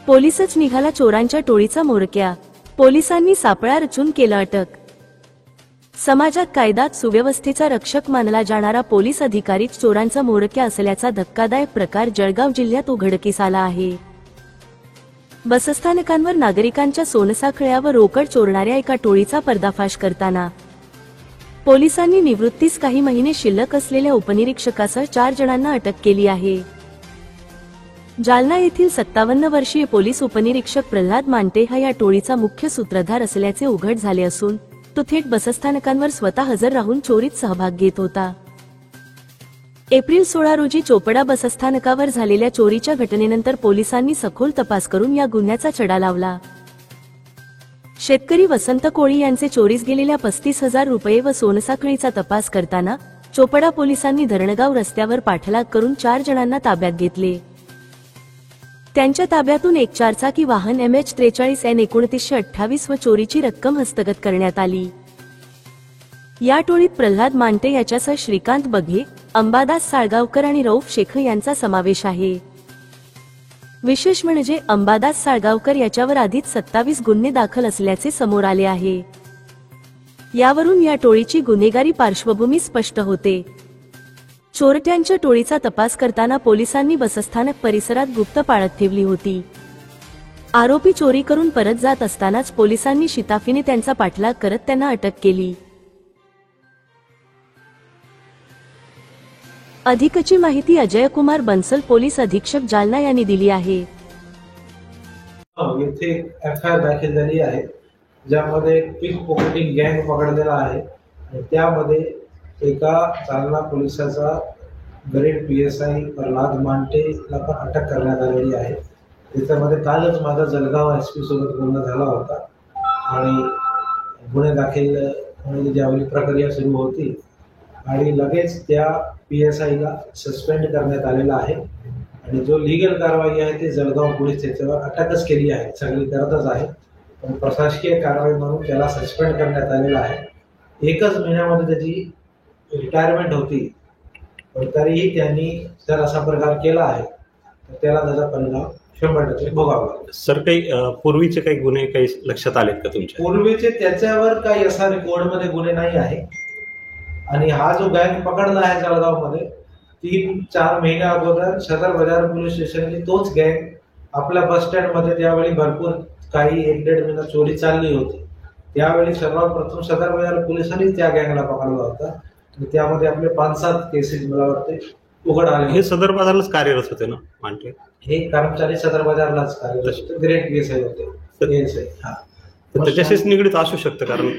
पोलिसच निघाला चोरांच्या टोळीचा म्होरक्या, पोलिसांनी सापळा रचून केलं अटक। समाजात कायदा सुव्यवस्थेचा रक्षक मानला जाणारा पोलीस अधिकारीच चोरांचा म्होरक्या असल्याचा धक्कादायक प्रकार जळगाव जिल्ह्यात उघडकीस आला आहे। बसस्थानकांवर नागरिकांच्या सोनसाखळ्यावर रोकड चोरणाऱ्या एका टोळीचा पर्दाफाश करताना पोलिसांनी निवृत्तीस काही महिने शिल्लक असलेल्या उपनिरीक्षकासह 4 जणांना अटक केली आहे। जालना येथील 57 वर्षीय पोलीस उपनिरीक्षक प्रल्हाद मांटे हा या टोळीचा मुख्य सूत्रधार असल्याचे उघड झाले असून तो थेट बसस्थानकांवर स्वतः हजर राहून चोरीत सहभाग घेत होता। एप्रिल 16 रोजी चोपडा बसस्थानकावर झालेल्या चोरीच्या घटनेनंतर पोलिसांनी सखोल तपास करून या गुन्ह्याचा छडा लावला। शेतकरी वसंत कोळी यांचे चोरीस गेलेल्या 35,000 रुपये व सोनसाखळीचा तपास करताना चोपडा पोलिसांनी धरणगाव रस्त्यावर पाठलाग करून 4 जणांना ताब्यात घेतले। त्यांच्या ताब्यातून एक 4चाकी वाहन MH43N2928 व चोरीची रक्कम हस्तगत करण्यात आली। या टोळीत प्रल्हाद मांटे याच्यासह श्रीकांत बघे, अंबादास साळगावकर आणि रौफ शेख यांचा समावेश आहे। विशेष म्हणजे अंबादास साळगावकर याच्यावर आधीच 27 गुन्हे दाखल असल्याचे समोर आले आहे। यावरून या टोळीची गुन्हेगारी पार्श्वभूमी स्पष्ट होते। चोरट्यांच्या टोळीचा तपास करताना पोलिसांनी बसस्थानक परिसरात गुप्त पाळत ठेवली होती। आरोपी चोरी करून परत जात असतानाच पोलिसांनी शिताफीने त्यांचा पाठलाग करत त्यांना अटक केली। अधिकची माहिती अजयकुमार बन्सल, पोलीस अधीक्षक जालना यांनी दिली आहे। येथे FIR दाखल झाली आहे, ज्यामध्ये पिक पॉकेटिंग गँग पकडलेला आहे आणि त्यामध्ये एका जालना पोलिसाचा ग्रेड PSI प्रल्हाद मांटेला पण अटक करण्यात आलेली आहे। त्याच्यामध्ये कालच माझा जळगाव SP सोबत बोलणं झाला होता आणि गुन्हे दाखल होण्याची ज्यावेळी प्रक्रिया सुरू होती आणि लगेच त्या PSIला सस्पेंड करण्यात आलेला आहे आणि जो लीगल कारवाई आहे ते जळगाव पोलीस त्याच्यावर अटकच केली आहे, सगळी करतच आहे, पण प्रशासकीय कारवाई म्हणून त्याला सस्पेंड करण्यात आलेला आहे। 1च महिन्यामध्ये त्याची रिटायरमेंट होती, पण तरीही त्यांनी जर असा प्रकार केला आहे तर त्याला त्याचा परिणाम 100% भोगावा लागेल। सर, काही पूर्वीचे काही गुन्हे काही लक्षात आलेत का तुमच्या? पूर्वीचे त्याच्यावर काही असा रेकॉर्डमध्ये गुन्हे नाही आहे आणि हा जो गँग पकडला आहे जळगावमध्ये 3-4 महिन्या अगोदर सदर बाजार पोलीस स्टेशनने तोच गँग आपल्या बस स्टँड मध्ये त्यावेळी भरपूर काही 1-1.5 महिना चोरी चालली होती, त्यावेळी सर्वात प्रथम सदर बाजार पोलिसांनी त्या गँगला पकडला होता आणि त्यामध्ये आपले 5-7 केसेस मला वाटते उघड आले। हे सदर बाजारलाच कार्यरत होते ना मांटे? हे कर्मचारी सदर बाजारलाच कार्यरत होते, ग्रेड PSI होते। त्याच्याशीच निगडीत असू शकतं कारण